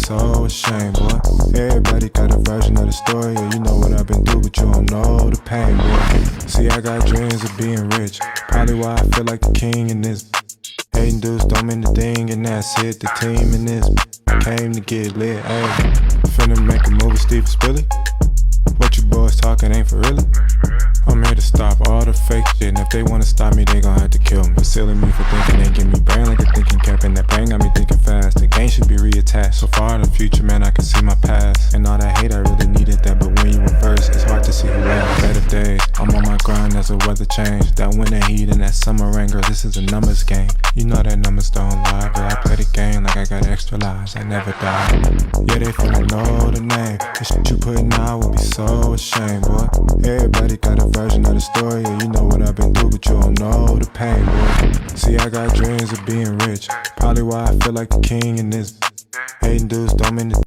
so ashamed, boy. Everybody got a version of the story, yeah, you know what I've been through, but you don't know the pain, boy. See, I got dreams of being rich, probably why I feel like the king in this. Hating dudes don't mean the thing, and that's it. The team in this came to get lit, ayy. Finna make a movie, Steve Spilly. What you boys talking ain't for really. I'm here to stop all the fake shit, and if they wanna stop me, they gon' have to kill me. Concealing me for thinking they give me brain like a thinking cap, and that brain got me thinking fast. The game should be reattached. So far in the future, man, I can see my past. And all that hate, I really needed that, but when you reverse, it's hard to see who lasts. Better days, I'm on my grind as the weather change. That winter heat and that summer rain, girl, this is a numbers game. You know that numbers don't lie, girl, I play the game like I got extra lives, I never die. Yeah, they finna know the name. The shit you putting out would be so ashamed, boy. Everybody got a version of the story, yeah, you know what I've been through, but you don't know the pain, boy. See, I got dreams of being rich, probably why I feel like the king in this. Hating dudes don't mean the